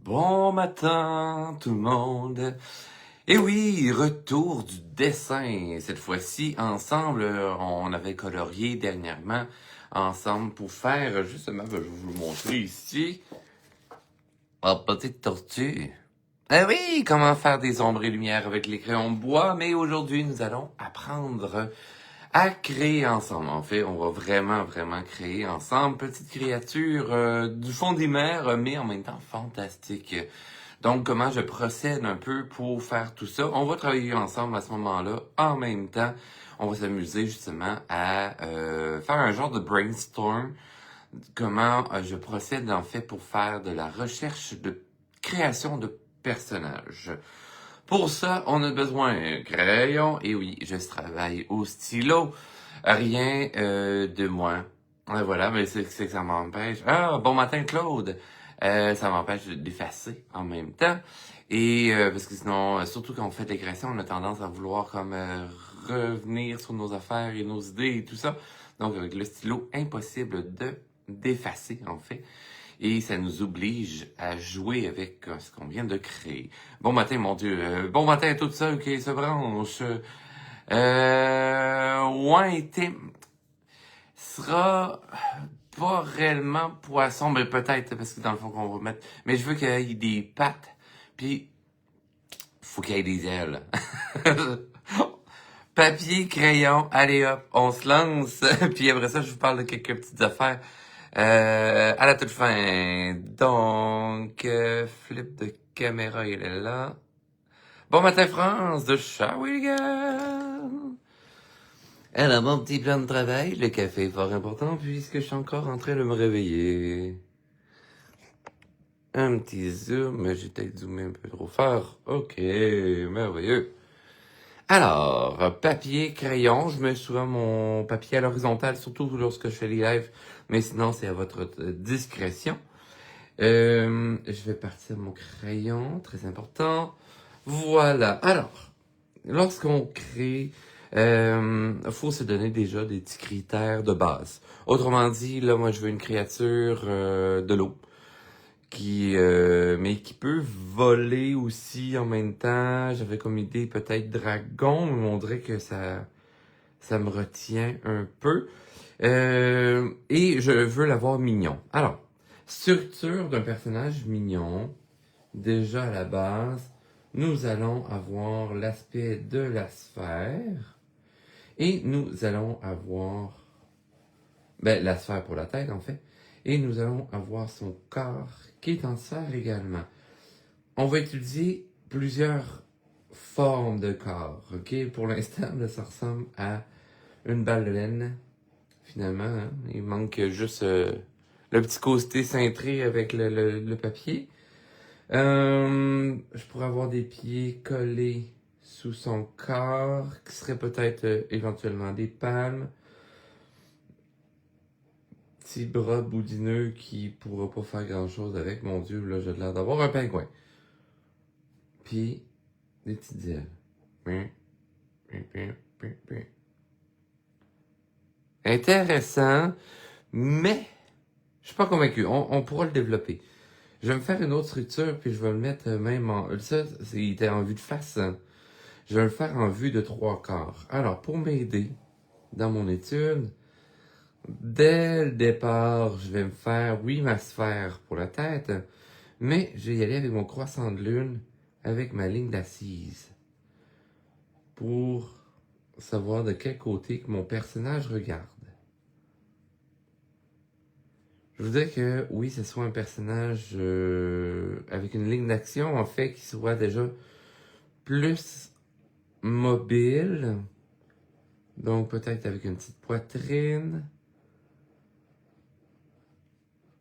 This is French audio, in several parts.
Bon matin, tout le monde. Et oui, retour du dessin. Cette fois-ci, ensemble, on avait colorié dernièrement ensemble pour faire, justement, je vais vous le montrer ici. Oh, petite tortue. Ah oui, comment faire des ombres et lumières avec les crayons de bois, mais aujourd'hui, nous allons apprendre à créer ensemble. En fait, on va vraiment créer ensemble. Petite créature du fond des mers, mais en même temps fantastique. Donc, comment je procède un peu pour faire tout ça? On va travailler ensemble à ce moment-là. En même temps, on va s'amuser justement à faire un genre de brainstorm. Comment je procède en fait pour faire de la recherche de création de personnages. Pour ça, on a besoin d'un crayon. Et oui, je travaille au stylo. Rien de moi. Voilà, mais c'est que ça m'empêche. Ah, bon matin, Claude. Ça m'empêche d'effacer en même temps. Et parce que sinon, surtout quand on fait de l'écriture, on a tendance à vouloir comme revenir sur nos affaires et nos idées et tout ça. Donc avec le stylo, impossible de d'effacer en fait. Et ça nous oblige à jouer avec ce qu'on vient de créer. Bon matin, mon Dieu. Bon matin à tout ça qui se branche. Ouais, Tim sera pas réellement poisson, mais peut-être, parce que dans le fond qu'on va mettre. Mais je veux qu'il y ait des pattes, puis faut qu'il y ait des ailes. Papier, crayon, allez hop, on se lance. Puis après ça, je vous parle de quelques petites affaires. À la toute fin. Donc, flip de caméra, il est là. Bon matin, France, de Shawinigan. Alors, mon petit plan de travail, le café est fort important puisque je suis encore en train de me réveiller. Un petit zoom, j'ai peut-être zoomé un peu trop fort. Ok, merveilleux. Alors, papier, crayon, je mets souvent mon papier à l'horizontale, surtout lorsque je fais les lives, mais sinon c'est à votre discrétion. Je vais partir mon crayon, très important. Voilà. Alors, lorsqu'on crée, faut se donner déjà des petits critères de base. Autrement dit, là, moi, je veux une créature de l'eau mais qui peut voler aussi en même temps. J'avais comme idée peut-être dragon, mais on dirait que ça me retient un peu. Et je veux l'avoir mignon. Alors, structure d'un personnage mignon. Déjà à la base, nous allons avoir l'aspect de la sphère. Et nous allons avoir... la sphère pour la tête, en fait. Et nous allons avoir son corps qui est en sphère également. On va utiliser plusieurs formes de corps, ok? Pour l'instant, là, ça ressemble à une balle de laine, finalement. Hein? Il manque juste le petit côté cintré avec le papier. Je pourrais avoir des pieds collés sous son corps, qui seraient peut-être éventuellement des palmes. Petit bras boudineux qui pourra pas faire grand-chose avec. Mon Dieu, là, j'ai l'air d'avoir un pingouin. Puis, des petites ailes. Intéressant, mais je suis pas convaincu. On pourra le développer. Je vais me faire une autre structure, puis je vais le mettre même en... Ça, il était en vue de face. Hein. Je vais le faire en vue de 3/4. Alors, pour m'aider dans mon étude, dès le départ, je vais me faire, oui, ma sphère pour la tête, mais je vais y aller avec mon croissant de lune, avec ma ligne d'assise, pour savoir de quel côté que mon personnage regarde. Je voudrais que, oui, ce soit un personnage avec une ligne d'action, en fait, qui soit déjà plus mobile. Donc, peut-être avec une petite poitrine.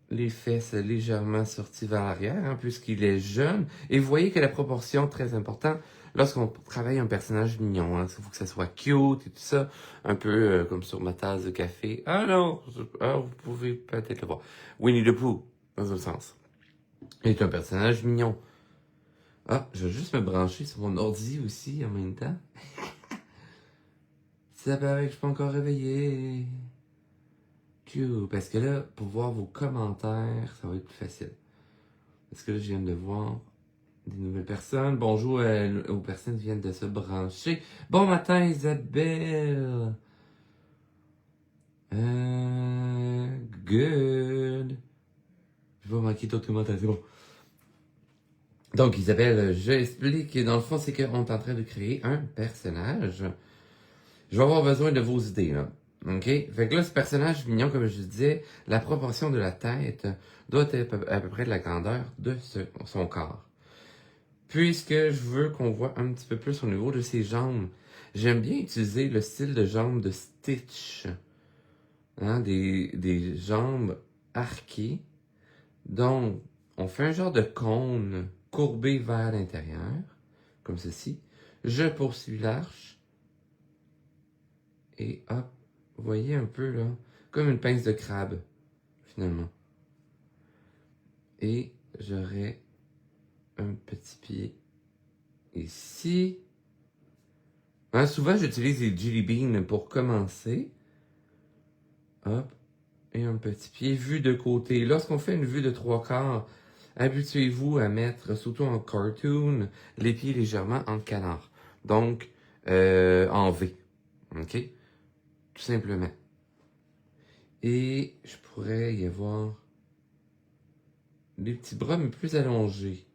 Les fesses légèrement sorties vers l'arrière, hein, puisqu'il est jeune. Et vous voyez que la proportion, très importante, lorsqu'on travaille un personnage mignon, hein, il faut que ça soit cute et tout ça, un peu comme sur ma tasse de café. Ah non, vous pouvez peut-être le voir. Winnie the Pooh, dans un sens, est un personnage mignon. Ah, je vais juste me brancher sur mon ordi aussi en même temps. Ça paraît que je suis pas encore réveillé. Parce que là, pour voir vos commentaires, ça va être plus facile. Parce que là, je viens de voir des nouvelles personnes. Bonjour aux personnes qui viennent de se brancher. Bon matin, Isabelle. Good. Je vais manquer d'autres commentaires, c'est bon. Donc, Isabelle, j'explique. Dans le fond, c'est qu'on est en train de créer un personnage. Je vais avoir besoin de vos idées, là. OK? Fait que là, ce personnage mignon, comme je disais, la proportion de la tête doit être à peu près de la grandeur de son corps. Puisque je veux qu'on voit un petit peu plus au niveau de ses jambes, j'aime bien utiliser le style de jambes de Stitch. Hein? Des jambes arquées. Donc, on fait un genre de cône courbé vers l'intérieur, comme ceci. Je poursuis l'arche. Et hop, vous voyez un peu là, comme une pince de crabe, finalement. Et j'aurai un petit pied ici. Hein, souvent, j'utilise les Jelly Beans pour commencer. Hop, et un petit pied vu de côté. Lorsqu'on fait une vue de 3/4, habituez-vous à mettre, surtout en cartoon, les pieds légèrement en canard. Donc, en V. OK? Tout simplement. Et je pourrais y avoir des petits bras, mais plus allongés.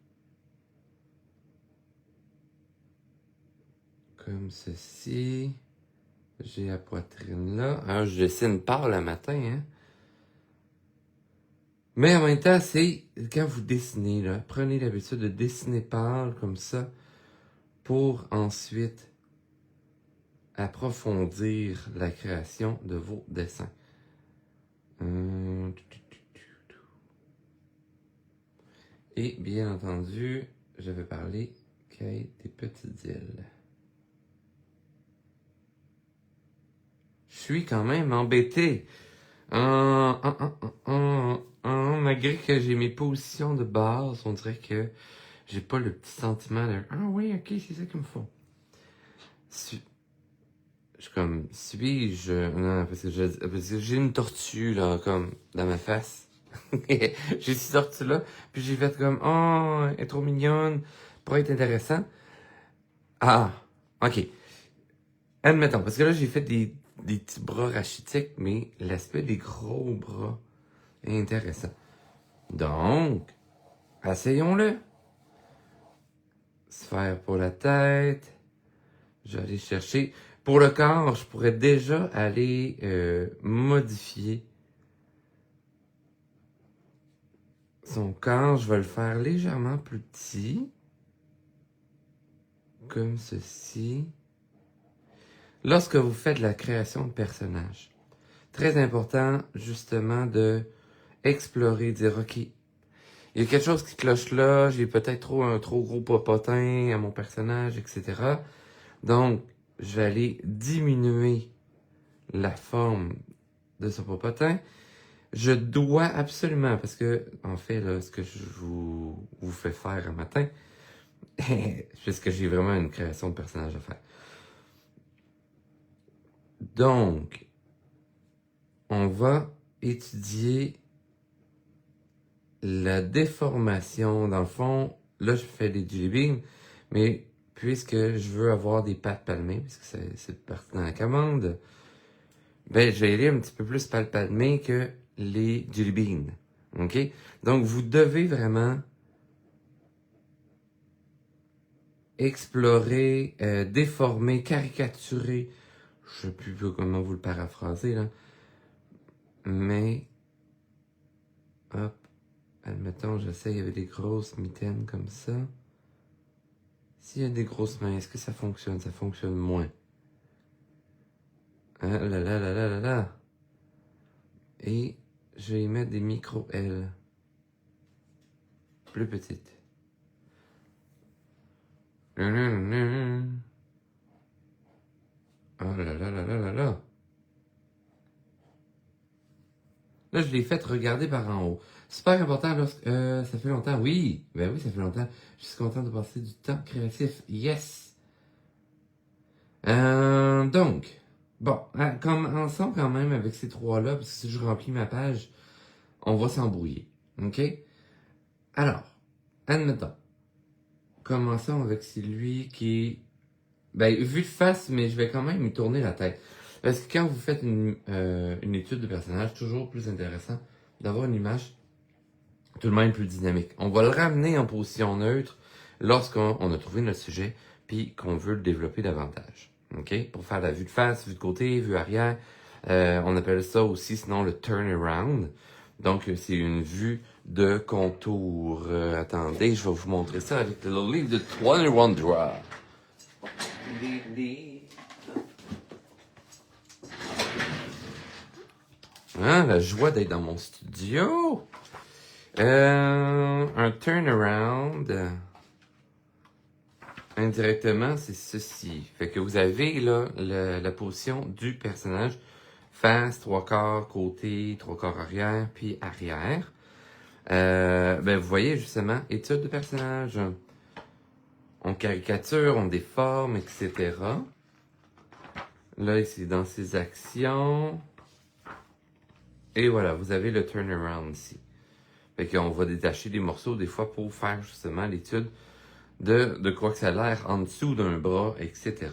Comme ceci. J'ai la poitrine là. Alors, je dessine pâle le matin, hein. Mais en même temps, c'est quand vous dessinez, là, prenez l'habitude de dessiner pâle comme ça pour ensuite approfondir la création de vos dessins. Et bien entendu, je vais parler des petites îles. Je suis quand même embêté. Malgré que j'ai mes positions de base, on dirait que j'ai pas le petit sentiment de ah oui, ok, c'est ça qu'il me faut. Suis-je. Non, parce que j'ai une tortue là, comme dans ma face. J'ai cette tortue-là, puis j'ai fait comme oh, elle est trop mignonne, pourrait être intéressant. Ah, ok. Admettons, parce que là j'ai fait des petits bras rachitiques, mais l'aspect des gros bras est intéressant. Donc, essayons-le. Sphère pour la tête. Je vais aller chercher. Pour le corps, je pourrais déjà aller modifier son corps. Je vais le faire légèrement plus petit. Comme ceci. Lorsque vous faites la création de personnages, très important justement de explorer, dire ok, il y a quelque chose qui cloche là, j'ai peut-être un trop gros popotin à mon personnage, etc. Donc, je vais aller diminuer la forme de ce popotin. Je dois absolument, parce que, en fait, là, ce que je vous fais faire un matin, puisque j'ai vraiment une création de personnage à faire. Donc, on va étudier la déformation. Dans le fond, là, je fais des jelly beans, mais puisque je veux avoir des pattes palmées, puisque c'est parti dans la commande, ben, je vais aller un petit peu plus palmées que les jelly beans. OK? Donc, vous devez vraiment explorer, déformer, caricaturer. Je sais plus comment vous le paraphraser, là. Mais, hop, admettons, j'essaye avec des grosses mitaines comme ça. S'il y a des grosses mains, est-ce que ça fonctionne? Ça fonctionne moins. Ah là là là là là là. Et je vais y mettre des micro-L. Plus petites. Oh là là là là là là. Là, je l'ai fait regarder par en haut. Super important lorsque... ça fait longtemps. Oui, ben oui, ça fait longtemps. Je suis content de passer du temps créatif. Yes! Donc, bon, comme ensemble quand même avec ces trois-là, parce que si je remplis ma page, on va s'embrouiller. OK? Alors, admettons, commençons avec celui qui... Ben, vu de face, mais je vais quand même lui tourner la tête. Parce que quand vous faites une étude de personnage, toujours plus intéressant d'avoir une image tout de même plus dynamique. On va le ramener en position neutre lorsqu'on a trouvé notre sujet puis qu'on veut le développer davantage. OK? Pour faire la vue de face, vue de côté, vue arrière. On appelle ça aussi sinon le turnaround. Donc, c'est une vue de contour. Attendez, je vais vous montrer ça avec le livre de 21 Draw. Hein, la joie d'être dans mon studio. Un turnaround. Indirectement, c'est ceci. Fait que vous avez là la position du personnage. Face, 3/4, côté, 3/4 arrière, puis arrière. Ben vous voyez justement, étude de personnage. On caricature, on déforme, etc. Là, c'est dans ses actions. Et voilà, vous avez le turnaround ici. Fait qu'on va détacher des morceaux des fois pour faire justement l'étude de quoi que ça a l'air en dessous d'un bras, etc.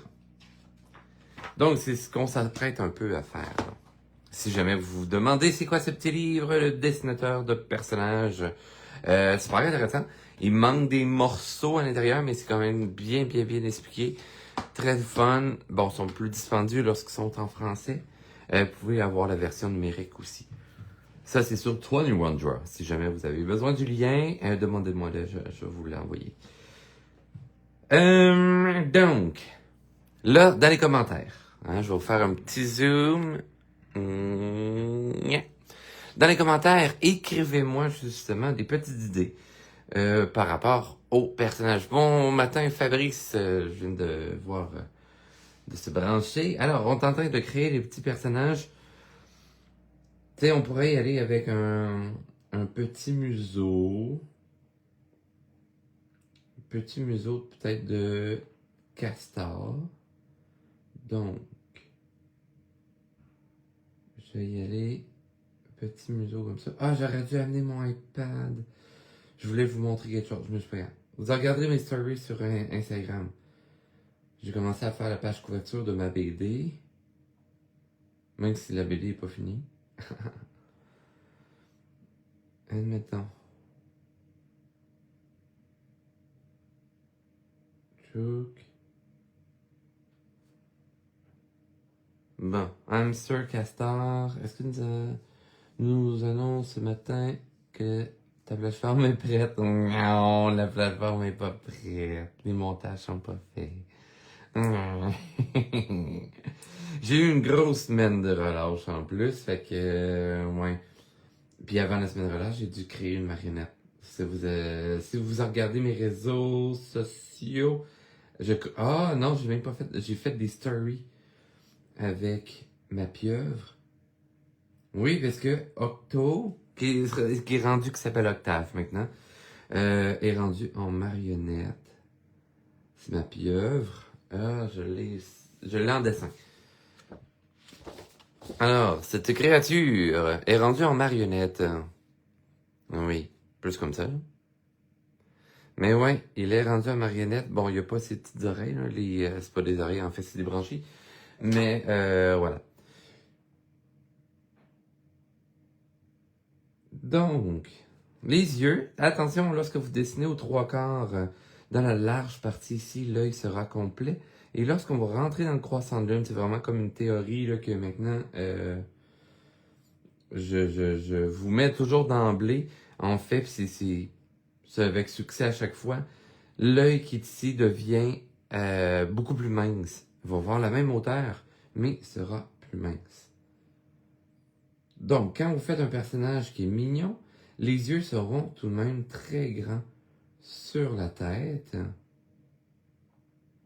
Donc, c'est ce qu'on s'apprête un peu à faire. Là. Si jamais vous vous demandez c'est quoi ce petit livre, le dessinateur de personnages, c'est pas intéressant. Il manque des morceaux à l'intérieur, mais c'est quand même bien expliqué. Très fun. Bon, ils sont plus dispendieux lorsqu'ils sont en français. Vous pouvez avoir la version numérique aussi. Ça, c'est sur 21 Draw. Si jamais vous avez besoin du lien, demandez-moi, je vais vous l'envoyer. Donc, là, dans les commentaires, hein, je vais vous faire un petit zoom. Dans les commentaires, écrivez-moi justement des petites idées par rapport au personnage. Bon matin, Fabrice, je viens de voir, de se brancher. Alors, on est en train de créer les petits personnages. Tu sais, on pourrait y aller avec un petit museau. Petit museau peut-être de castor. Donc, je vais y aller. Petit museau comme ça. Ah, j'aurais dû amener mon iPad. Je voulais vous montrer quelque chose, je me suis pas grave. Vous regarderez mes stories sur Instagram. J'ai commencé à faire la page couverture de ma BD. Même si la BD n'est pas finie. Admettons. Chouk. Bon, hamster castor. Est-ce que nous annonce ce matin que ta plateforme est prête? Non, la plateforme est pas prête. Les montages sont pas faits. J'ai eu une grosse semaine de relâche en plus, fait que ouais. Puis avant la semaine de relâche, j'ai dû créer une marionnette. Si vous regardez mes réseaux sociaux, ah non, j'ai même pas fait. J'ai fait des stories avec ma pieuvre. Oui, parce que Octo, qui est rendu, qui s'appelle Octave maintenant, est rendu en marionnette. C'est ma pieuvre. Ah, je l'ai en dessin. Alors, cette créature est rendue en marionnette. Oui, plus comme ça. Mais ouais, il est rendu en marionnette. Bon, il n'y a pas ses petites oreilles, là, c'est pas des oreilles, en fait, c'est des branchies. Mais voilà. Donc, les yeux. Attention, lorsque vous dessinez aux 3/4, dans la large partie ici, l'œil sera complet. Et lorsqu'on va rentrer dans le croissant de lune, c'est vraiment comme une théorie là, que maintenant, je vous mets toujours d'emblée. En fait, c'est avec succès à chaque fois. L'œil qui est ici devient beaucoup plus mince. Il va avoir la même hauteur, mais sera plus mince. Donc, quand vous faites un personnage qui est mignon, les yeux seront tout de même très grands sur la tête.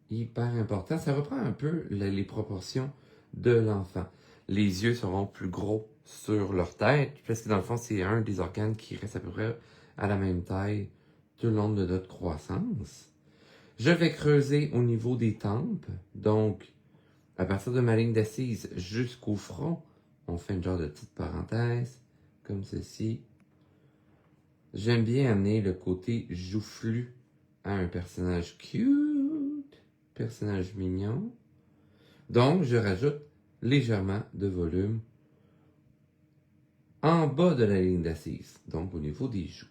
Hyper important. Ça reprend un peu les proportions de l'enfant. Les yeux seront plus gros sur leur tête, parce que dans le fond, c'est un des organes qui reste à peu près à la même taille tout le long de notre croissance. Je vais creuser au niveau des tempes. Donc, à partir de ma ligne d'assise jusqu'au front, on fait une genre de petite parenthèse, comme ceci. J'aime bien amener le côté joufflu à un personnage cute, personnage mignon. Donc, je rajoute légèrement de volume en bas de la ligne d'assise, donc au niveau des joues.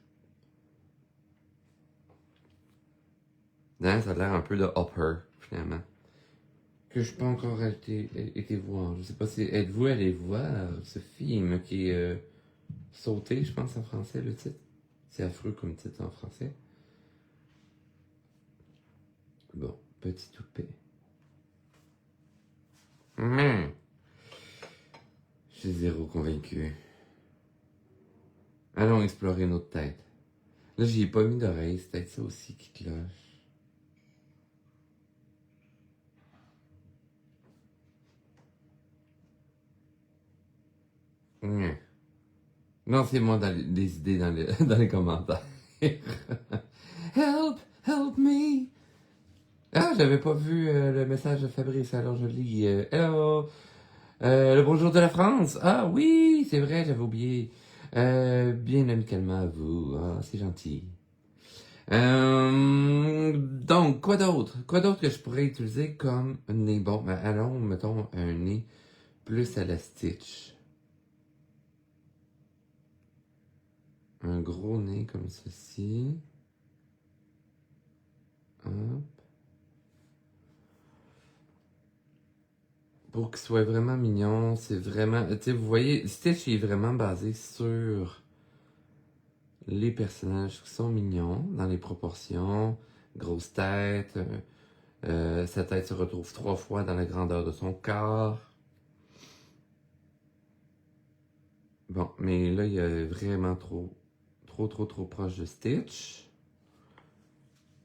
Hein, ça a l'air un peu de Hopper, finalement. Que je n'ai pas encore été voir. Je ne sais pas si êtes-vous allé voir ce film qui est sauté, je pense en français, le titre. C'est affreux comme titre en français. Bon, petit toupet. Je suis zéro convaincu. Allons explorer notre tête. Là, j'y ai pas mis d'oreille, c'est peut-être ça aussi qui cloche. Non, c'est moi des idées dans les commentaires. Help! Help me! Ah, j'avais pas vu le message de Fabrice, alors je lis. Hello! Le bonjour de la France! Ah oui, c'est vrai, j'avais oublié. Bien amicalement à vous. Ah, c'est gentil. Donc, quoi d'autre? Quoi d'autre que je pourrais utiliser comme nez? Bon, ben, allons, mettons un nez plus à la Stitch. Un gros nez comme ceci. Hop. Pour qu'il soit vraiment mignon, c'est vraiment... Tu sais, vous voyez, Stitch est vraiment basé sur les personnages qui sont mignons, dans les proportions, grosse tête, sa tête se retrouve 3 fois dans la grandeur de son corps. Bon, mais là, il est vraiment trop proche de Stitch.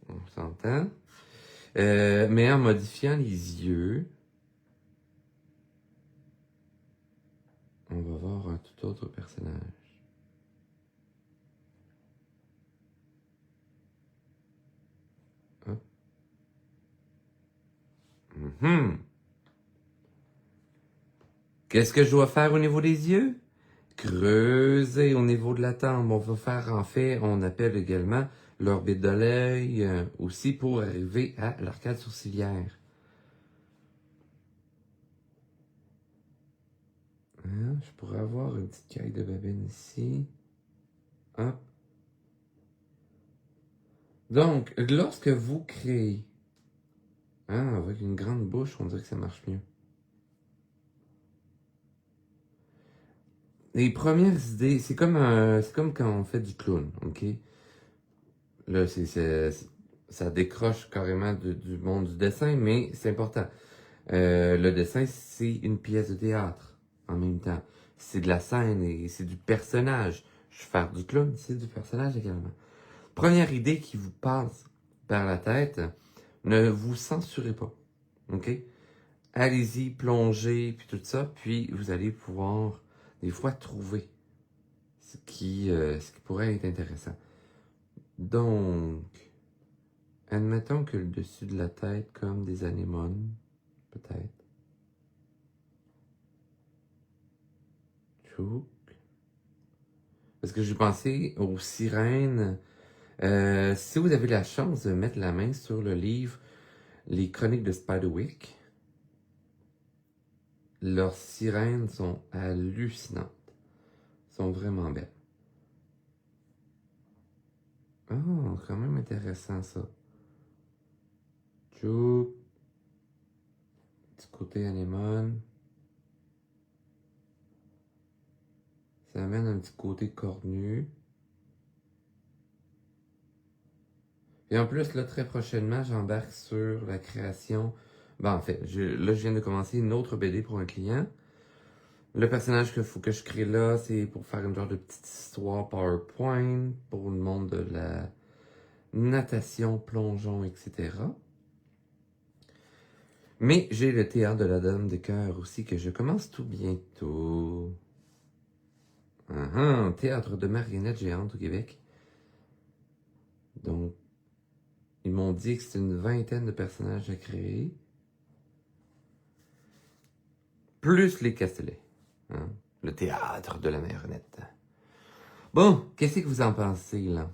On s'entend. Mais en modifiant les yeux, on va voir un tout autre personnage. Hop. Qu'est-ce que je dois faire au niveau des yeux? Creuser au niveau de la tempe. On va faire, en fait, on appelle également l'orbite de l'œil, aussi pour arriver à l'arcade sourcilière. Hein, je pourrais avoir une petite caille de babine ici. Hop. Donc, lorsque vous créez, hein, avec une grande bouche, on dirait que ça marche mieux. Les premières idées, c'est comme quand on fait du clown, ok? Là, ça décroche carrément du monde du dessin, mais c'est important. Le dessin, c'est une pièce de théâtre en même temps. C'est de la scène et c'est du personnage. Je vais faire du clown, c'est du personnage également. Première idée qui vous passe par la tête, ne vous censurez pas, ok? Allez-y, plongez, puis tout ça, puis vous allez pouvoir des fois trouver ce qui pourrait être intéressant. Donc, admettons que le dessus de la tête, comme des anémones, peut-être. Tchouk. Parce que j'ai pensé aux sirènes. Si vous avez la chance de mettre la main sur le livre Les Chroniques de Spiderwick, leurs sirènes sont hallucinantes. Sont vraiment belles. Oh, quand même intéressant ça. Tchouk. Petit côté anémone. Ça amène un petit côté cornu. Et en plus, là, très prochainement, j'embarque sur la création. Ben, en fait, là, je viens de commencer une autre BD pour un client. Le personnage qu'il faut que je crée là, c'est pour faire une genre de petite histoire PowerPoint pour le monde de la natation, plongeon, etc. Mais j'ai le théâtre de la Dame de Cœur aussi que je commence tout bientôt. Théâtre de marionnettes géantes au Québec. Donc, ils m'ont dit que c'est une 20aine de personnages à créer. Plus les Castellets. Hein? Le théâtre de la marionnette. Bon, qu'est-ce que vous en pensez, là?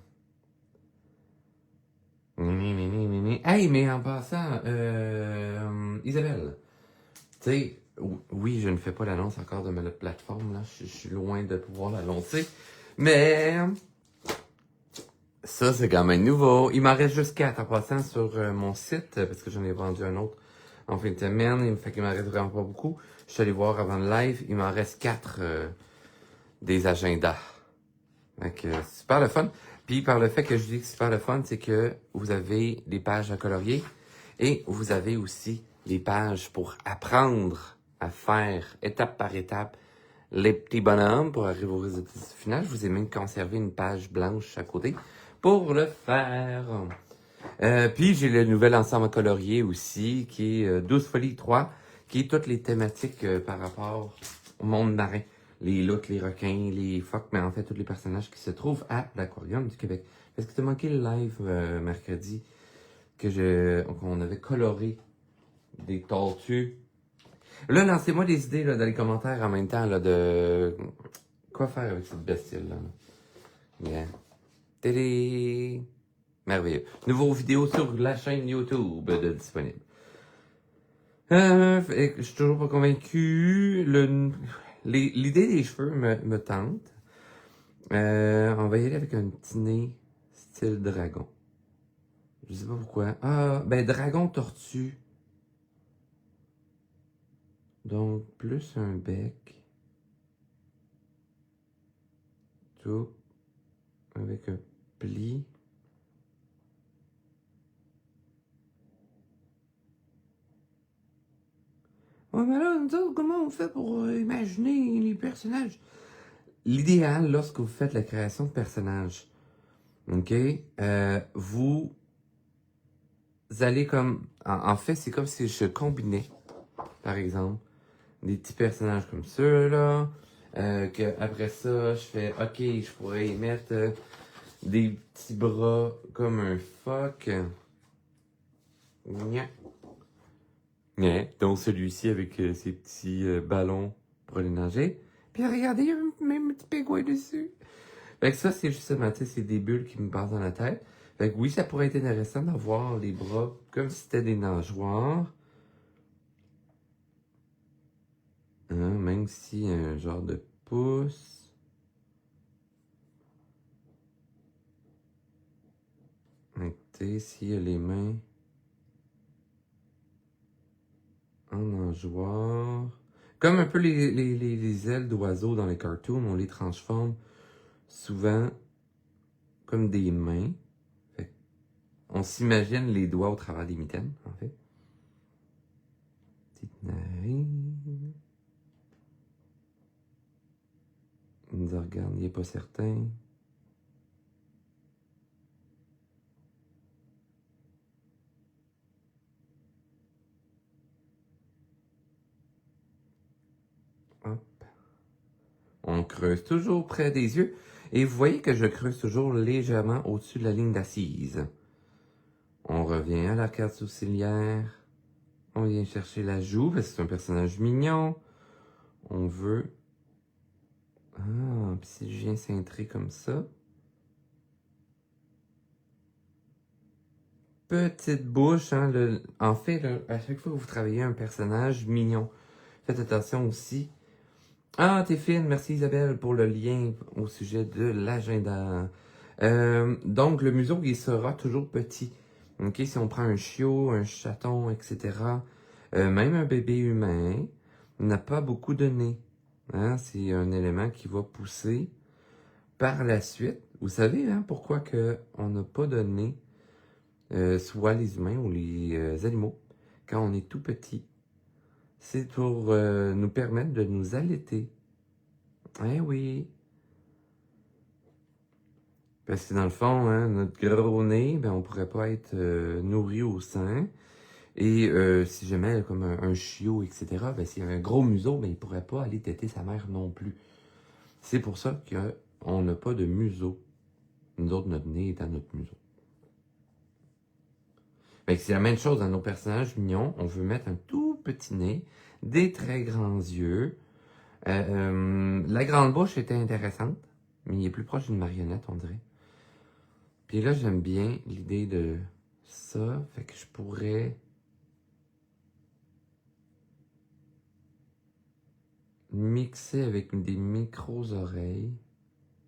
Hey, mais en passant, Isabelle, tu sais, oui, je ne fais pas l'annonce encore de ma plateforme, là. Je suis loin de pouvoir l'annoncer. Mais ça, c'est quand même nouveau. Il m'en reste juste 4 en passant sur mon site, parce que j'en ai vendu un autre en fin de semaine. Il fait qu'il m'en reste vraiment pas beaucoup. Je suis allé voir avant le live. Il m'en reste 4 des agendas. Donc, super le fun. Puis, par le fait que je dis que c'est super le fun, c'est que vous avez des pages à colorier et vous avez aussi des pages pour apprendre à faire étape par étape les petits bonhommes pour arriver au résultat final. Je vous ai même conservé une page blanche à côté pour le faire. Puis, j'ai le nouvel ensemble à colorier aussi qui est 12 Folies 3, qui est toutes les thématiques par rapport au monde marin. Les loutres, les requins, les phoques, mais en fait, tous les personnages qui se trouvent à l'Aquarium du Québec. Est-ce que tu as manqué le live mercredi qu'on avait coloré des tortues? Là, lancez-moi des idées là, dans les commentaires en même temps là, de quoi faire avec cette bestiole-là. Bien. Télé! Merveilleux. Nouveau vidéo sur la chaîne YouTube de disponible. Je suis toujours pas convaincu. L'idée des cheveux me tente. On va y aller avec un petit nez style dragon. Je sais pas pourquoi. Ah, ben dragon tortue. Donc, plus un bec. Tout. Avec un pli. Ouais, mais là, nous autres, comment on fait pour imaginer les personnages? L'idéal, lorsque vous faites la création de personnages, OK? Vous allez comme... En fait, c'est comme si je combinais, par exemple, des petits personnages comme ceux-là, que après ça, je fais, OK, je pourrais y mettre des petits bras comme un phoque. Nya. Nya. Donc celui-ci avec ses petits ballons pour aller nager. Puis regardez, il y a même un petit pingouin dessus. Fait que ça, c'est justement, tu sais, c'est des bulles qui me passent dans la tête. Fait que oui, ça pourrait être intéressant d'avoir les bras comme si c'était des nageoires. Hein, même si un genre de pouce. Tu sais, s'il y a les mains en nageoire. Comme un peu les ailes d'oiseaux dans les cartoons, on les transforme souvent comme des mains. Fait on s'imagine les doigts au travers des mitaines, en fait. Petite narine. Il nous regarde, il n'est pas certain. Hop. On creuse toujours près des yeux. Et vous voyez que je creuse toujours légèrement au-dessus de la ligne d'assise. On revient à l'arcade sourcilière. On vient chercher la joue, parce que c'est un personnage mignon. On veut... Ah, puis si je viens cintrer comme ça... Petite bouche, hein, en fait, là, à chaque fois que vous travaillez un personnage mignon, faites attention aussi. Ah, t'es fine, merci Isabelle pour le lien au sujet de l'agenda. Donc, le museau, il sera toujours petit. Ok, si on prend un chiot, un chaton, etc., même un bébé humain n'a pas beaucoup de nez. Hein, c'est un élément qui va pousser par la suite. Vous savez, hein, pourquoi que on n'a pas de nez? Soit les humains ou les animaux, quand on est tout petit. C'est pour nous permettre de nous allaiter. Eh oui. Parce que dans le fond, hein, notre gros nez, ben, on pourrait pas être nourri au sein. Et si jamais, comme un chiot, etc., ben, s'il y a un gros museau, ben, il pourrait pas aller téter sa mère non plus. C'est pour ça qu'on n'a pas de museau. Nous autres, notre nez est à notre museau. Fait que c'est la même chose dans nos personnages mignons. On veut mettre un tout petit nez, des très grands yeux. La grande bouche était intéressante, mais il est plus proche d'une marionnette, on dirait. Puis là, j'aime bien l'idée de ça, fait que je pourrais mixer avec des micros-oreilles,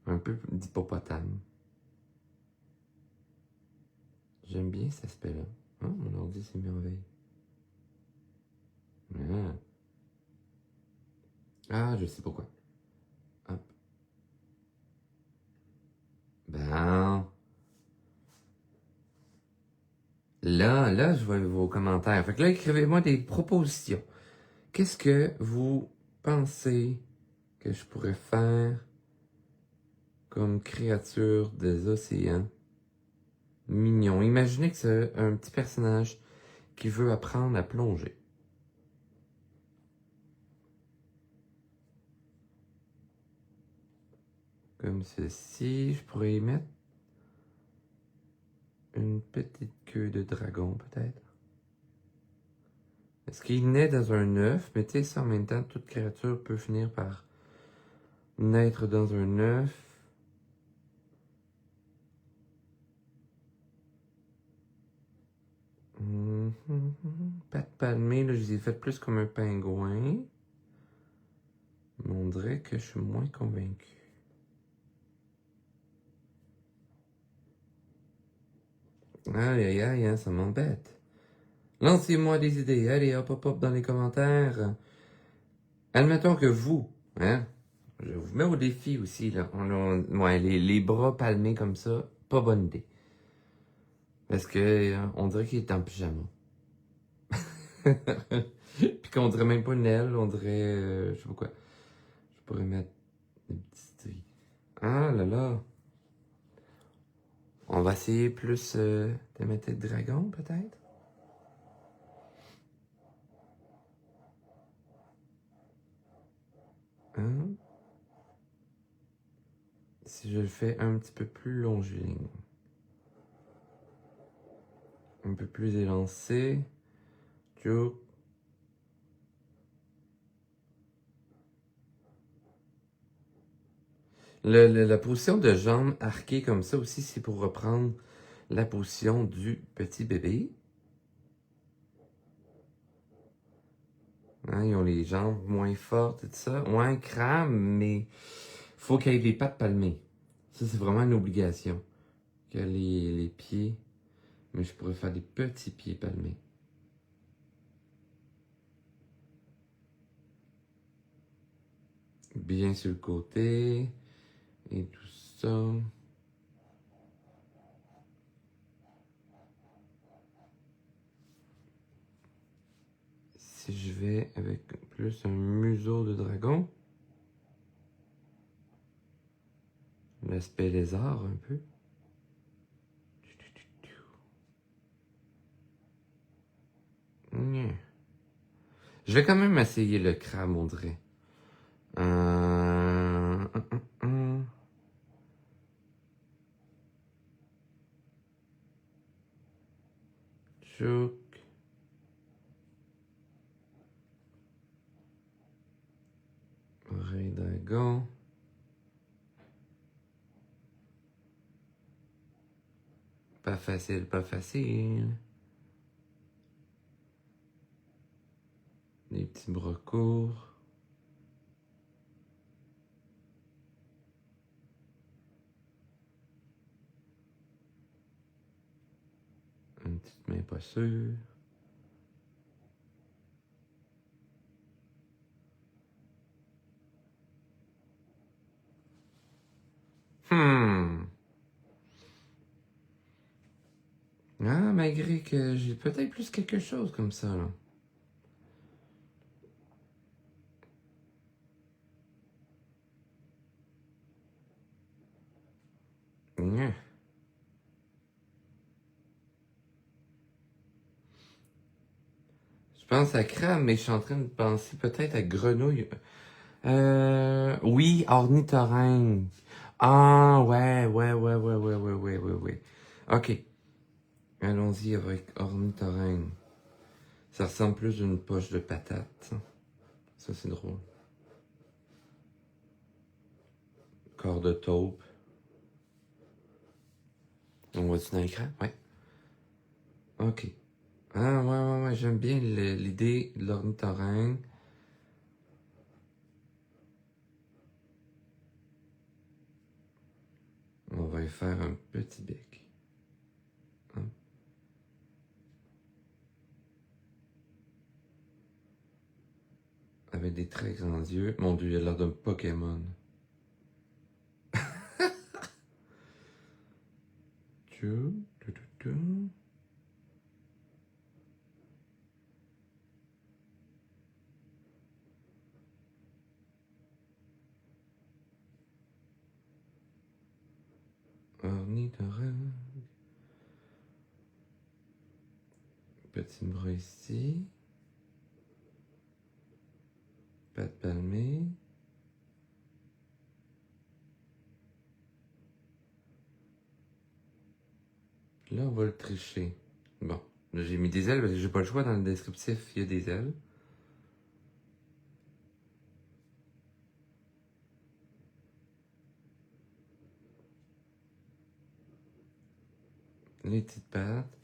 un peu d'hippopotame. J'aime bien cet aspect-là. Oh, mon ordi s'est mis en veille. Ah, je sais pourquoi. Hop. Ben... Là, je vois vos commentaires. Fait que là, écrivez-moi des propositions. Qu'est-ce que vous pensez que je pourrais faire comme créature des océans mignon? Imaginez que c'est un petit personnage qui veut apprendre à plonger. Comme ceci, je pourrais y mettre une petite queue de dragon, peut-être. Est-ce qu'il naît dans un œuf? Mais tu sais, ça, en même temps, toute créature peut finir par naître dans un œuf. Pattes palmées, là, je les ai faites plus comme un pingouin. Mais on dirait que je suis moins convaincu. Aïe, aïe, aïe, hein, ça m'embête. Lancez-moi des idées. Allez, hop, hop, hop, dans les commentaires. Admettons que vous, hein, je vous mets au défi aussi, là. Ouais, les bras palmés comme ça, pas bonne idée. Parce que on dirait qu'il est en pyjama. Puis qu'on dirait même pas une aile, on dirait, je sais pas quoi. Je pourrais mettre des petits... Ah là là. On va essayer plus thématique dragon, peut-être? Hein? Si je le fais un petit peu plus longiligne. Un peu plus élancé. Tchouk. La position de jambe arquée comme ça aussi, c'est pour reprendre la position du petit bébé. Hein, ils ont les jambes moins fortes et tout ça. Ouais, crame, mais faut qu'il y ait des pattes palmées. Ça, c'est vraiment une obligation. Que les pieds... Mais je pourrais faire des petits pieds palmés. Bien sur le côté. Et tout ça. Si je vais avec plus un museau de dragon. L'aspect lézard un peu. Je vais quand même essayer le crabe, on dirait. Chouk. Oreille dragon. Pas facile, pas facile. Des petits bras courts. Une petite main pas sûre. Ah, malgré que j'ai peut-être plus quelque chose comme ça, là. Je pense à crabe, mais je suis en train de penser peut-être à grenouille. Oui, ornithorynque. Ah, ouais. Ok, allons-y avec ornithorynque. Ça ressemble plus à une poche de patate. Ça, c'est drôle. corps de taupe. On voit-tu dans l'écran? Ouais. OK. Ah, ouais, j'aime bien l'idée de l'ornithorynque. On va y faire un petit bec. Hein? Avec des très grands yeux. Mon Dieu, il a l'air d'un Pokémon. Ornithorynque. Petit bras ici. Patte palmée. Là, on va le tricher. Bon, j'ai mis des ailes parce que j'ai pas le choix dans le descriptif, il y a des ailes. Les petites pattes.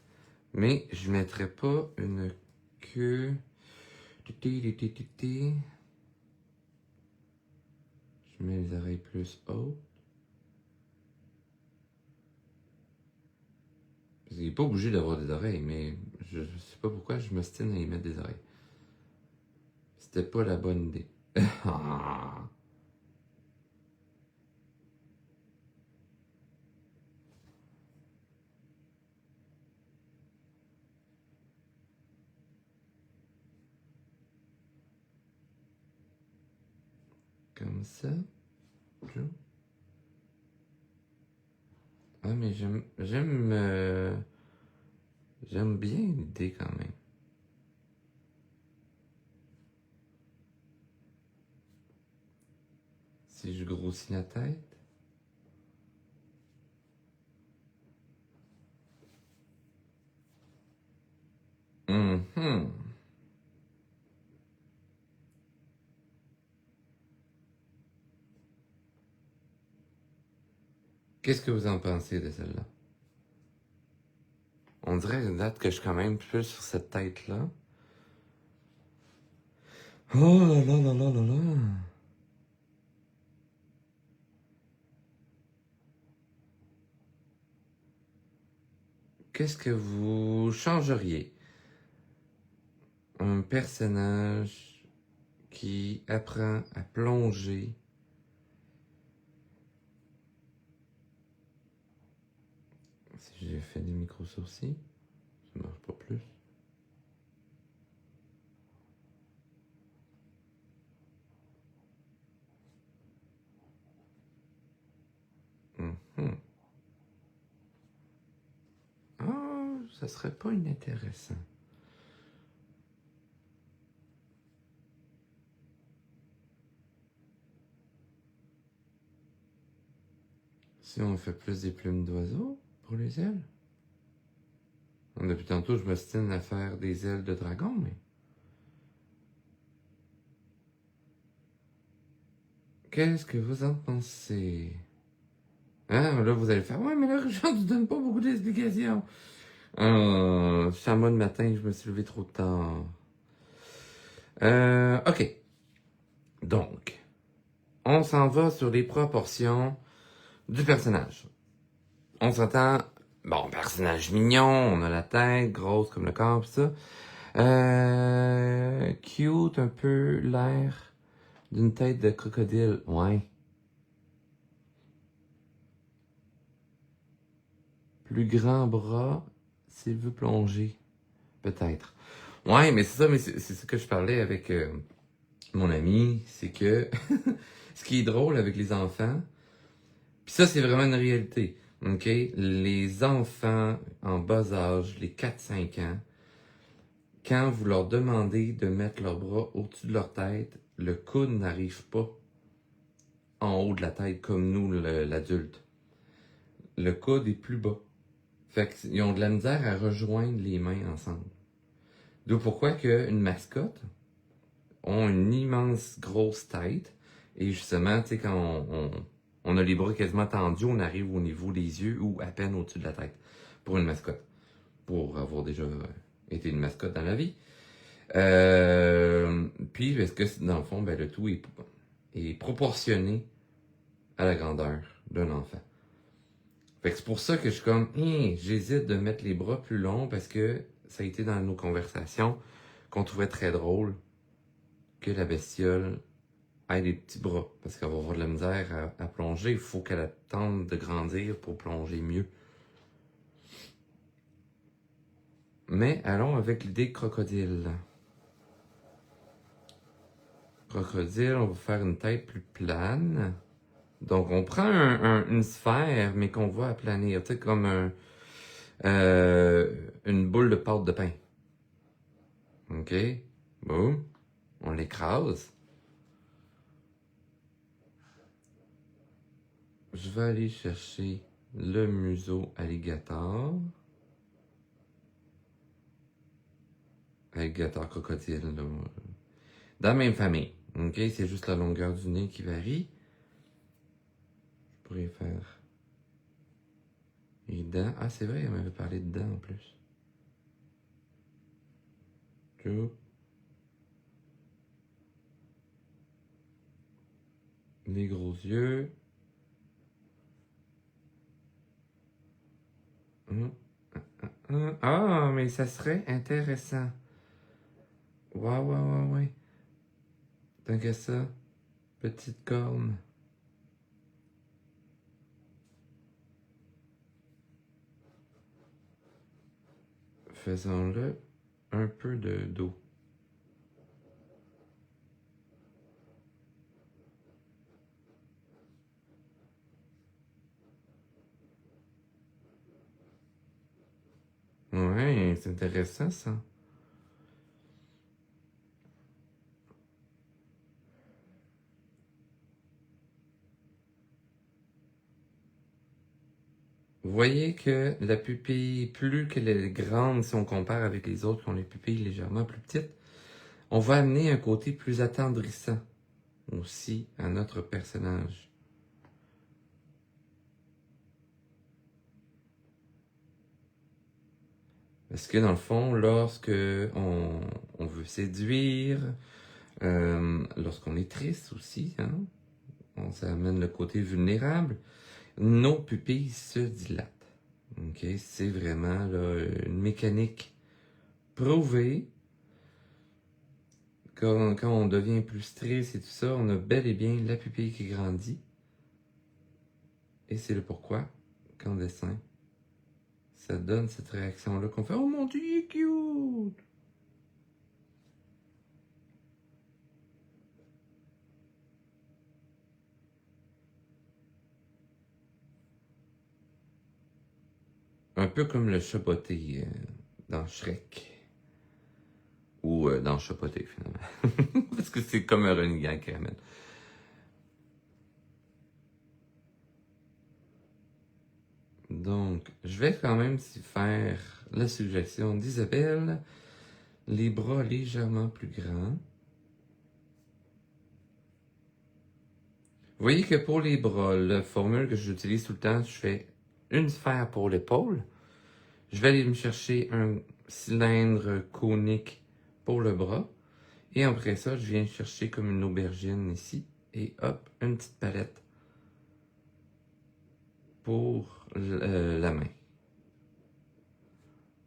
Mais je ne mettrai pas une queue. Je mets les oreilles plus hautes. Parce qu'il n'est pas obligé d'avoir des oreilles, mais je sais pas pourquoi je m'ostine à y mettre des oreilles. C'était pas la bonne idée. Comme ça. Ah, mais j'aime bien l'idée quand même. Si je grossis la tête. Qu'est-ce que vous en pensez de celle-là? On dirait une date que je suis quand même plus sur cette tête-là. Oh là là là là là là! Qu'est-ce que vous changeriez? Un personnage qui apprend à plonger. Si j'ai fait des micro-sourcils, ça marche pas plus. Ah, ça serait pas inintéressant. Si on fait plus des plumes d'oiseaux pour les ailes. Depuis tantôt, je m'ostine à faire des ailes de dragon, mais... Qu'est-ce que vous en pensez? Hein, là, vous allez faire, ouais, mais là, Richard, tu donnes pas beaucoup d'explications. Je suis en mode matin, je me suis levé trop tard. OK. Donc, on s'en va sur les proportions du personnage. On s'entend, bon, personnage mignon, on a la tête grosse comme le corps, pis ça. Cute, un peu l'air d'une tête de crocodile, ouais. Plus grand bras, s'il veut plonger, peut-être. Ouais, mais c'est ça, mais c'est ça que je parlais avec mon ami, c'est que ce qui est drôle avec les enfants, puis ça c'est vraiment une réalité, ok? Les enfants en bas âge, les 4-5 ans, quand vous leur demandez de mettre leurs bras au-dessus de leur tête, le coude n'arrive pas en haut de la tête comme nous, l'adulte. Le coude est plus bas. Fait qu'ils ont de la misère à rejoindre les mains ensemble. D'où pourquoi qu'une mascotte ont une immense grosse tête. Et justement, tu sais, quand On a les bras quasiment tendus, on arrive au niveau des yeux ou à peine au-dessus de la tête pour une mascotte. Pour avoir déjà été une mascotte dans la vie. Puis, parce que dans le fond, ben, le tout est proportionné à la grandeur d'un enfant. Fait que c'est pour ça que je suis comme, j'hésite de mettre les bras plus longs parce que ça a été dans nos conversations qu'on trouvait très drôle que la bestiole ait des petits bras. Parce qu'elle va avoir de la misère à plonger. Il faut qu'elle attende de grandir pour plonger mieux. Mais allons avec l'idée crocodile. Crocodile, on va faire une tête plus plane. Donc, on prend une sphère, mais qu'on va aplanir. Tu sais, comme une boule de pâte de pain. OK? Boum. On l'écrase. Je vais aller chercher le museau alligator. Alligator crocodile, là. Dans la même famille. OK? C'est juste la longueur du nez qui varie. Je pourrais faire les dents. Ah, c'est vrai, elle m'avait parlé de dents en plus. Tout. Les gros yeux. Ah, mais ça serait intéressant. Ouais. Tant que ça, petite corne. Faisons-le un peu de dos. Ouais, c'est intéressant ça. Vous voyez que la pupille, plus qu'elle est grande, si on compare avec les autres qui ont les pupilles légèrement plus petites, on va amener un côté plus attendrissant aussi à notre personnage. Parce que dans le fond, lorsque on veut séduire, lorsqu'on est triste aussi, hein, ça amène le côté vulnérable, nos pupilles se dilatent. OK? C'est vraiment là, une mécanique prouvée. Quand on devient plus triste et tout ça, on a bel et bien la pupille qui grandit. Et c'est le pourquoi qu'en dessin, ça donne cette réaction-là qu'on fait « Oh mon Dieu, il est cute! » Un peu comme le chapoté dans Shrek. Ou dans Chapoté, finalement. Parce que c'est comme un running gag qui ramène. Donc, je vais quand même faire la suggestion d'Isabelle. Les bras légèrement plus grands. Vous voyez que pour les bras, la formule que j'utilise tout le temps, je fais une sphère pour l'épaule. Je vais aller me chercher un cylindre conique pour le bras. Et après ça, je viens chercher comme une aubergine ici. Et hop, une petite palette pour la main.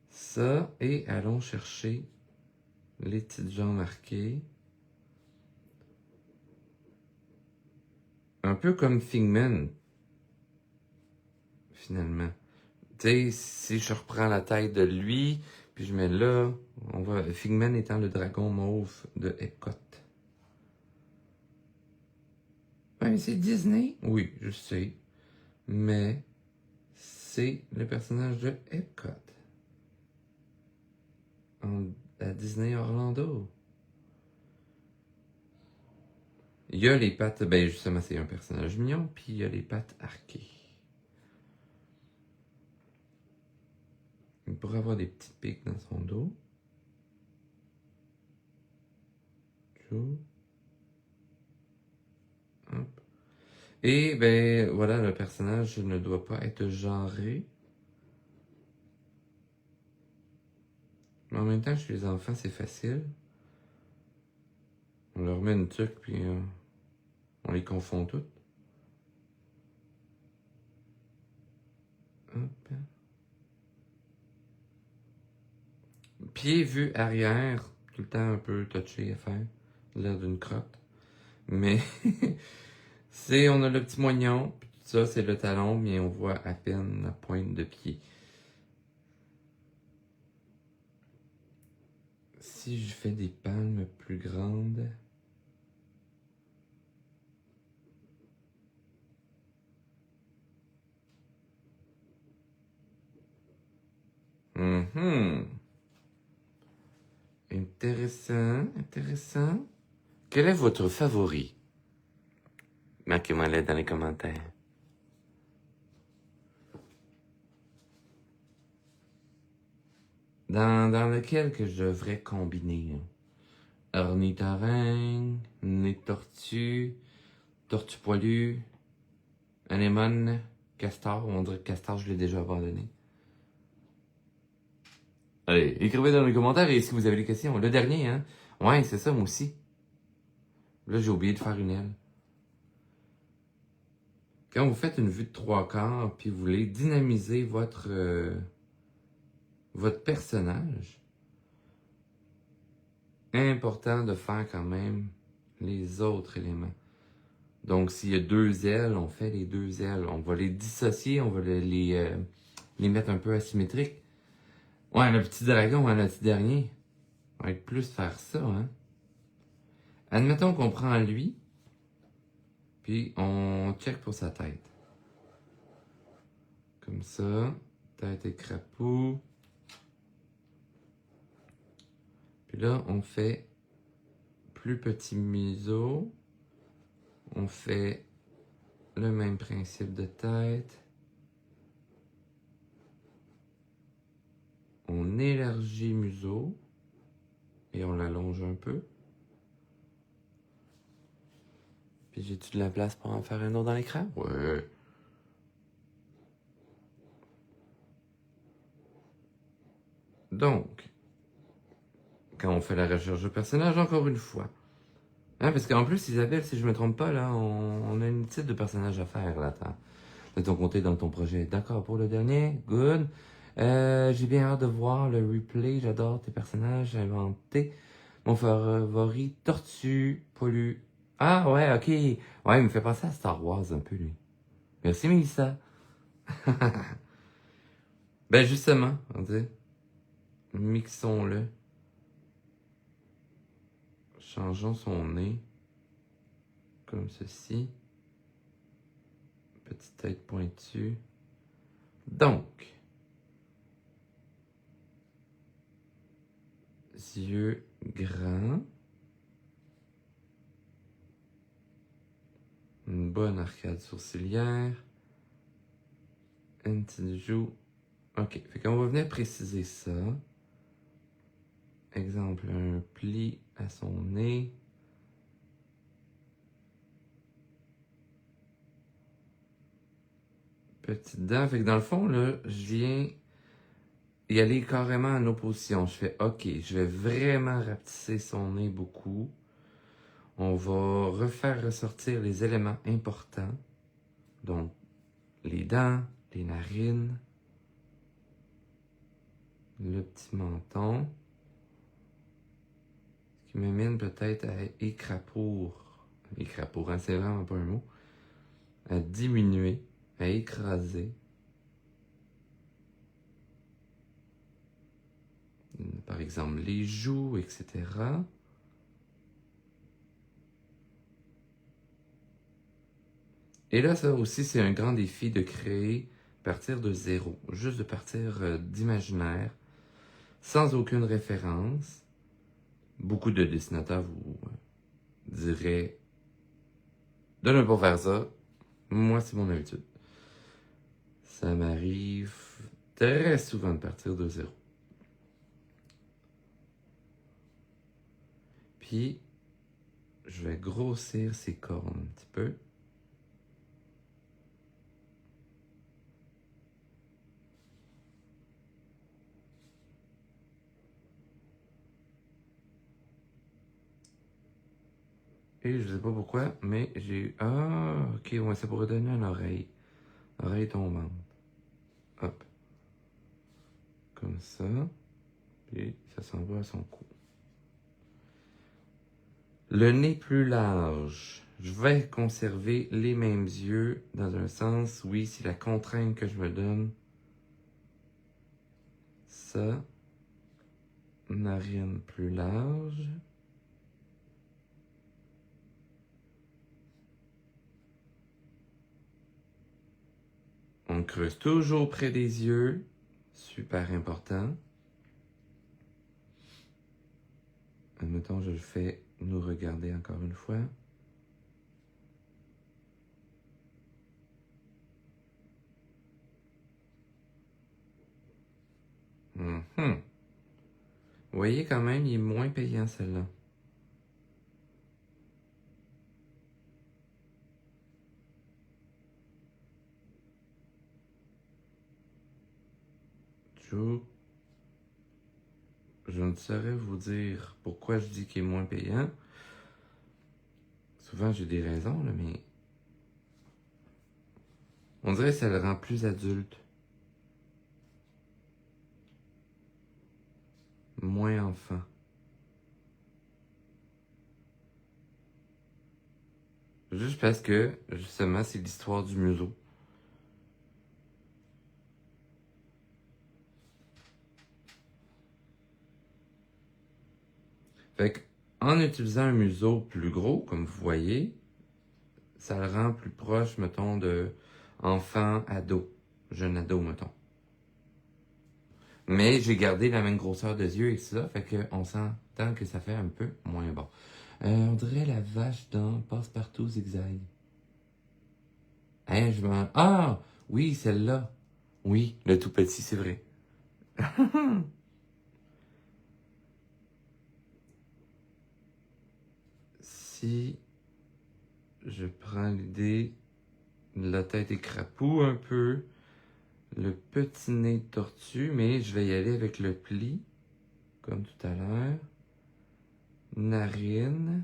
Ça, et allons chercher les petites jambes marquées. Un peu comme Figment, finalement. Tu sais, si je reprends la tête de lui, puis je mets là, on va Figment étant le dragon mauve de Epcot. Ouais, mais c'est Disney. Oui, je sais. Mais c'est le personnage de Epcot. À Disney Orlando. Il y a les pattes, ben justement, c'est un personnage mignon, puis il y a les pattes arquées. Il pourrait avoir des petites piques dans son dos. Hop. Et ben voilà, le personnage ne doit pas être genré. Mais en même temps, chez les enfants, c'est facile. On leur met une tuque, puis on les confond toutes. Hop. Pied vu arrière, tout le temps un peu touché à faire. L'air d'une crotte. Mais on a le petit moignon, puis tout ça, c'est le talon, mais on voit à peine la pointe de pied. Si je fais des palmes plus grandes... Intéressant, intéressant. Quel est votre favori? Marquez-moi-le dans les commentaires. Dans lequel que je devrais combiner? Ornithorynque, nez de tortue, tortue poilue, anémone, castor. On dirait que castor, je l'ai déjà abandonné. Allez, écrivez dans les commentaires et si vous avez des questions. Le dernier, hein? Ouais, c'est ça, moi aussi. Là, j'ai oublié de faire une aile. Quand vous faites une vue de 3/4 puis vous voulez dynamiser votre personnage, important de faire quand même les autres éléments. Donc, s'il y a 2 ailes, on fait les 2 ailes. On va les dissocier, on va les mettre un peu asymétriques. Ouais, le petit dragon, hein, le petit dernier. On va être plus faire ça, hein. Admettons qu'on prend lui, puis on check pour sa tête. Comme ça, tête et crapaud. Puis là, on fait plus petit museau. On fait le même principe de tête. On élargit museau et on l'allonge un peu. Puis j'ai-tu de la place pour en faire un autre dans l'écran? Ouais. Donc, quand on fait la recherche de personnage, encore une fois. Hein, parce qu'en plus, Isabelle, si je me trompe pas, là, on a une type de personnage à faire, là, de ton côté dans ton projet. D'accord, pour le dernier, good. J'ai bien hâte de voir le replay, j'adore tes personnages inventés. Mon favori, Tortue, Poilu. Ah ouais, ok. Ouais, il me fait penser à Star Wars un peu, lui. Merci, Mélissa. Ben justement, on dit, mixons-le. Changeons son nez. Comme ceci. Petite tête pointue. Donc, yeux grands. Une bonne arcade sourcilière. Une petite joue. Ok, fait qu'on va venir préciser ça. Exemple, un pli à son nez. Petite dent. Fait que dans le fond, là, je viens y aller carrément en opposition. Je fais, ok, je vais vraiment rapetisser son nez beaucoup. On va refaire ressortir les éléments importants. Donc, les dents, les narines, le petit menton. Ce qui m'amène peut-être à écrapour, hein, c'est vraiment pas un mot, à diminuer, à écraser. Par exemple, les joues, etc. Et là, ça aussi, c'est un grand défi de créer partir de zéro, juste de partir d'imaginaire, sans aucune référence. Beaucoup de dessinateurs vous diraient de ne pas faire ça. Moi, c'est mon habitude. Ça m'arrive très souvent de partir de zéro. Puis, je vais grossir ses cornes un petit peu. Et je sais pas pourquoi, mais j'ai eu... Ah, ok, ouais, ça pourrait donner une oreille. Oreille tombante. Hop. Comme ça. Puis ça s'en va à son cou. Le nez plus large. Je vais conserver les mêmes yeux dans un sens. Oui, c'est la contrainte que je me donne. Ça. Narine plus large. On creuse toujours près des yeux. Super important. Admettons, je le fais nous regarder encore une fois. Mhm. Vous voyez quand même, il est moins payant celle-là. Je ne saurais vous dire pourquoi je dis qu'il est moins payant. Souvent, j'ai des raisons, là, mais on dirait que ça le rend plus adulte. Moins enfant. Juste parce que, justement, c'est l'histoire du museau. Fait que, en utilisant un museau plus gros, comme vous voyez, ça le rend plus proche, mettons, de enfant, ado, jeune ado, mettons. Mais j'ai gardé la même grosseur de yeux et tout ça, fait qu'on s'entend que ça fait un peu moins bon. On dirait la vache dans Passe-Partout Zigzag. Hein, Ah! Oui, celle-là. Oui, le tout petit, c'est vrai. Si je prends l'idée, la tête est crapaud un peu, le petit nez de tortue, mais je vais y aller avec le pli, comme tout à l'heure. Narine.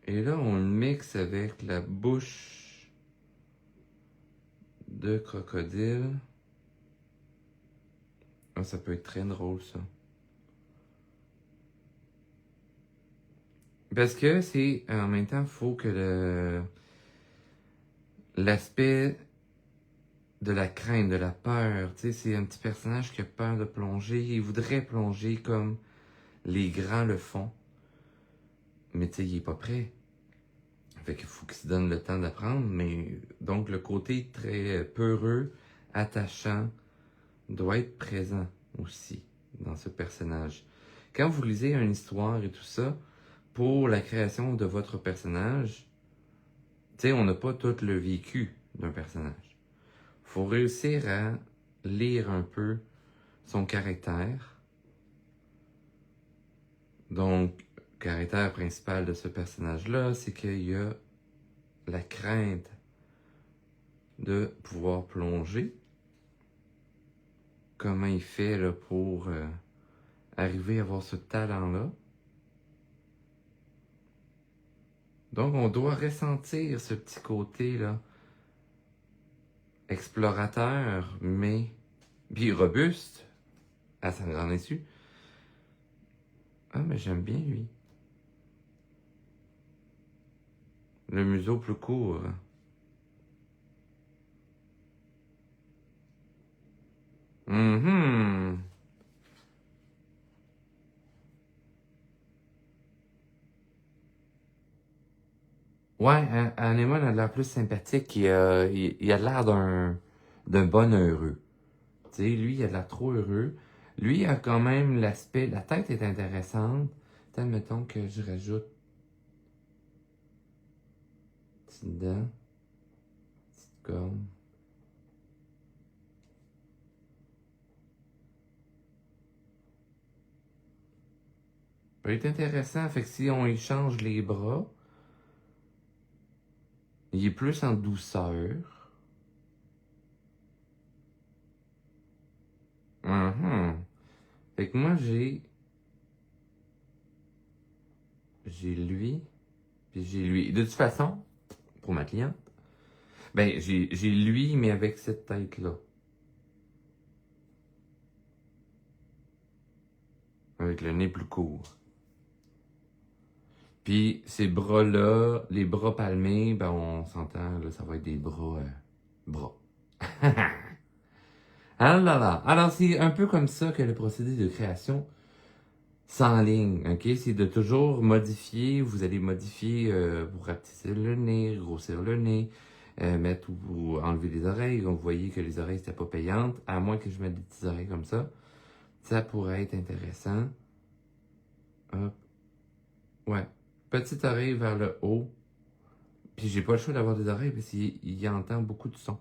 Et là, on le mixe avec la bouche de crocodile. Ah, ça peut être très drôle, ça. Parce que c'est, en même temps, il faut que l'aspect de la crainte, de la peur, tu sais, c'est un petit personnage qui a peur de plonger. Il voudrait plonger comme les grands le font. Mais tu sais, il est pas prêt. Fait qu'il faut qu'il se donne le temps d'apprendre. Mais donc, le côté très peureux, attachant, doit être présent aussi dans ce personnage. Quand vous lisez une histoire et tout ça, pour la création de votre personnage, tu sais, on n'a pas tout le vécu d'un personnage. Faut réussir à lire un peu son caractère. Donc, le caractère principal de ce personnage-là, c'est qu'il y a la crainte de pouvoir plonger. Comment il fait là, pour arriver à avoir ce talent-là. Donc, on doit ressentir ce petit côté-là, explorateur, mais puis robuste, à sa grande issue. Ah, mais j'aime bien lui. Le museau plus court. Mhm. Ouais, Anémone a l'air plus sympathique. Il a l'air d'un bon heureux. Tu sais, lui, il a l'air trop heureux. Lui, il a quand même l'aspect... La tête est intéressante. Mettons que je rajoute petite dent, petite corne. Ça va être intéressant. Fait que si on échange les bras, il est plus en douceur. Mhm. Fait que moi, j'ai j'ai lui, puis j'ai lui. De toute façon, pour ma cliente, ben, j'ai lui, mais avec cette tête-là. Avec le nez plus court. Puis ces bras-là, les bras palmés, ben on s'entend, là, ça va être des bras. Bras. Ah là là. Alors c'est un peu comme ça que le procédé de création s'enligne, ok? C'est de toujours modifier, vous allez modifier pour rapetisser le nez, grossir le nez, mettre ou enlever les oreilles. Donc vous voyez que les oreilles, c'était pas payante, à moins que je mette des petites oreilles comme ça. Ça pourrait être intéressant. Hop. Ouais. Petite oreille vers le haut. Puis j'ai pas le choix d'avoir des oreilles parce qu'il entend beaucoup de sons,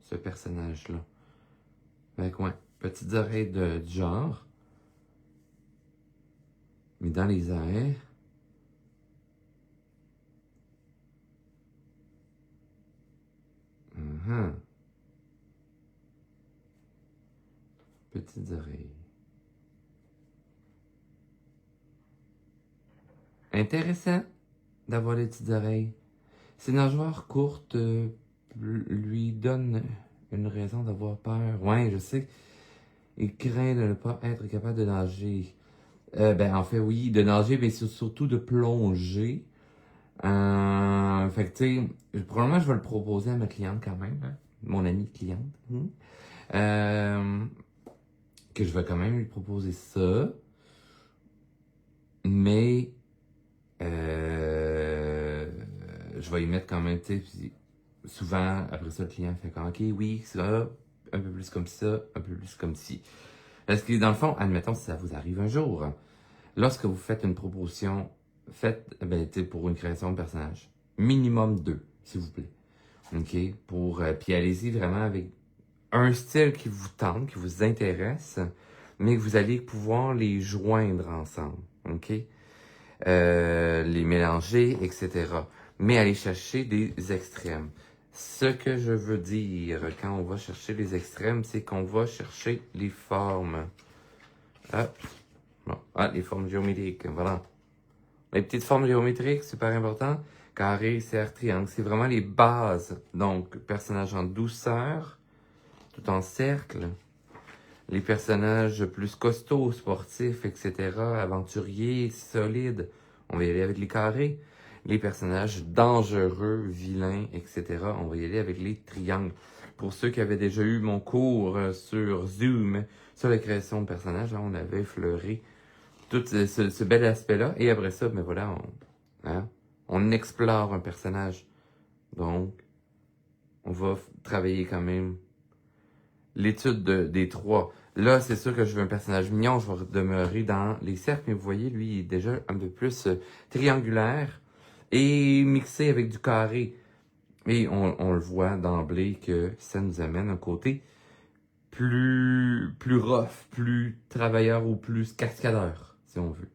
ce personnage-là. Fait que ouais, petites oreilles du genre. Mais dans les airs. Petites oreilles. Intéressant d'avoir des petites oreilles. Ces nageoires courtes lui donnent une raison d'avoir peur. Ouais, je sais. Il craint de ne pas être capable de nager. Ben, en fait, oui, de nager, mais surtout de plonger. Fait que, tu sais, probablement, je vais le proposer à ma cliente quand même, hein, mon amie cliente. Que je vais quand même lui proposer ça. Mais, je vais y mettre quand même, tu sais, souvent, après ça, le client fait comme, OK, oui, ça, un peu plus comme ça, un peu plus comme ci. Parce que dans le fond, admettons, si ça vous arrive un jour, lorsque vous faites une proposition, faites, ben, tu sais, pour une création de personnage, minimum 2, s'il vous plaît. OK? Puis allez-y vraiment avec un style qui vous tente, qui vous intéresse, mais que vous allez pouvoir les joindre ensemble. OK? Les mélanger, etc. Mais aller chercher des extrêmes. Ce que je veux dire quand on va chercher les extrêmes, c'est qu'on va chercher les formes. Les formes géométriques, voilà. Les petites formes géométriques, super important. Carré, cercle, triangle, c'est vraiment les bases. Donc, personnage en douceur, tout en cercle. Les personnages plus costauds, sportifs, etc., aventuriers, solides, on va y aller avec les carrés. Les personnages dangereux, vilains, etc., on va y aller avec les triangles. Pour ceux qui avaient déjà eu mon cours sur Zoom, sur la création de personnages, on avait effleuré tout ce bel aspect-là. Et après ça, ben voilà, on explore un personnage. Donc, on va travailler quand même l'étude des trois. Là, c'est sûr que je veux un personnage mignon, je vais demeurer dans les cercles, mais vous voyez, lui, il est déjà un peu plus triangulaire et mixé avec du carré. Et on le voit d'emblée que ça nous amène un côté plus rough, plus travailleur ou plus cascadeur, si on veut.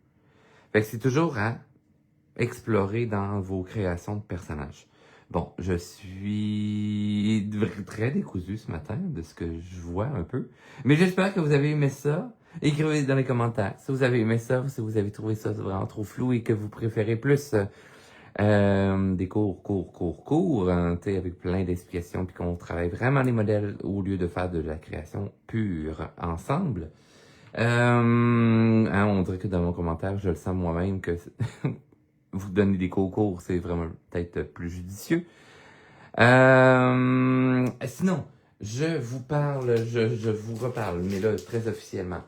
Fait que c'est toujours à explorer dans vos créations de personnages. Bon, je suis très décousu ce matin de ce que je vois un peu. Mais j'espère que vous avez aimé ça. Écrivez dans les commentaires si vous avez aimé ça, si vous avez trouvé ça vraiment trop flou et que vous préférez plus des cours, hein, avec plein d'explications puis qu'on travaille vraiment les modèles au lieu de faire de la création pure ensemble. On dirait que dans mon commentaire, je le sens moi-même que vous donner des cours, c'est vraiment peut-être plus judicieux. Sinon, je vous reparle, mais là, très officiellement.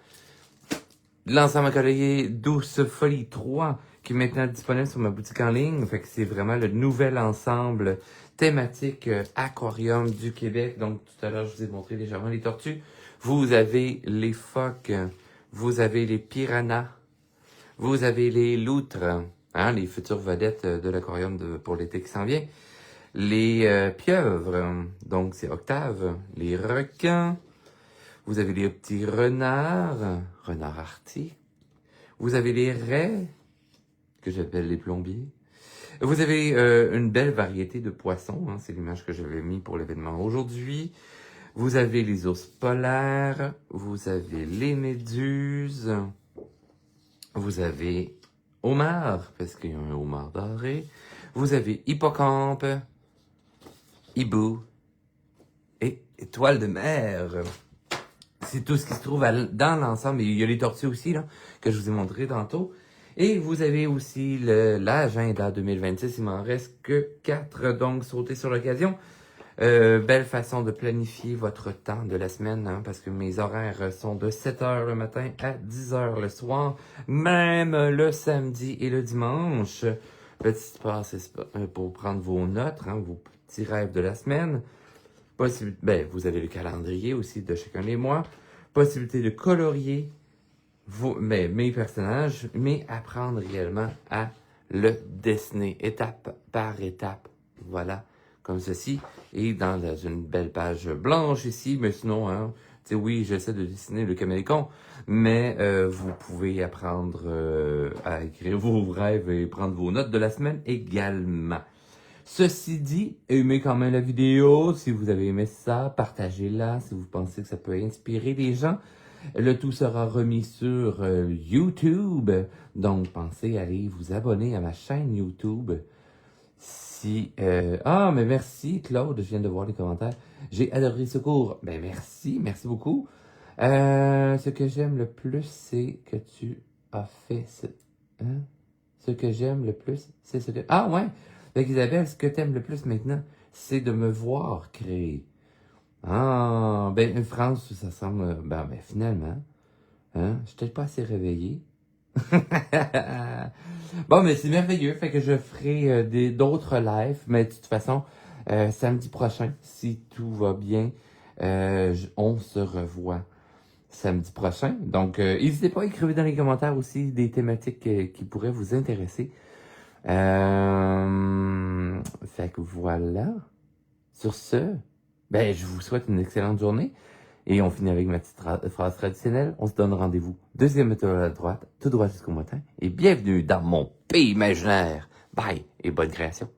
L'ensemble colorier Douce Folie 3, qui est maintenant disponible sur ma boutique en ligne. Fait que c'est vraiment le nouvel ensemble thématique aquarium du Québec. Donc, tout à l'heure, je vous ai montré légèrement les tortues. Vous avez les phoques, vous avez les piranhas, vous avez les loutres, les futures vedettes de l'aquarium pour l'été qui s'en vient. Les pieuvres, donc c'est Octave. Les requins. Vous avez les petits renards arctiques. Vous avez les raies, que j'appelle les plombiers. Vous avez une belle variété de poissons, c'est l'image que j'avais mis pour l'événement aujourd'hui. Vous avez les ours polaires, vous avez les méduses, vous avez homard, parce qu'il y a un homard doré. Vous avez hippocampe, hibou et étoile de mer. C'est tout ce qui se trouve dans l'ensemble. Il y a les tortues aussi, là, que je vous ai montré tantôt. Et vous avez aussi l'agenda 2026. Il m'en reste que 4, donc sautez sur l'occasion. Belle façon de planifier votre temps de la semaine, hein, parce que mes horaires sont de 7h le matin à 10h le soir, même le samedi et le dimanche. Petit passe pour prendre vos notes, hein, vos petits rêves de la semaine. Vous avez le calendrier aussi de chacun des mois. Possibilité de colorier mes personnages, mais apprendre réellement à le dessiner étape par étape. Voilà, comme ceci. Et dans une belle page blanche ici, mais sinon, hein, tu sais, oui, j'essaie de dessiner le caméléon, mais vous pouvez apprendre à écrire vos rêves et prendre vos notes de la semaine également. Ceci dit, aimez quand même la vidéo. Si vous avez aimé ça, partagez-la. Si vous pensez que ça peut inspirer les gens. Le tout sera remis sur YouTube. Donc, pensez à aller vous abonner à ma chaîne YouTube. Mais merci Claude, je viens de voir les commentaires. J'ai adoré ce cours. Ben merci beaucoup. Ce que j'aime le plus, c'est que tu as fait hein? Ce que j'aime le plus, c'est ce que... Ah ouais! Fait qu'Isabelle, ce que t'aimes le plus maintenant, c'est de me voir créer. Ah, France, ça semble... finalement, hein, je suis peut-être pas assez réveillé. Bon, mais c'est merveilleux, fait que je ferai d'autres lives, mais de toute façon, samedi prochain, si tout va bien, on se revoit samedi prochain. Donc, n'hésitez pas à écrire dans les commentaires aussi des thématiques qui pourraient vous intéresser. Fait que voilà. Sur ce, je vous souhaite une excellente journée. Et on finit avec ma petite phrase traditionnelle. On se donne rendez-vous. Deuxième étoile à droite, tout droit jusqu'au matin. Et bienvenue dans mon pays imaginaire. Bye et bonne création.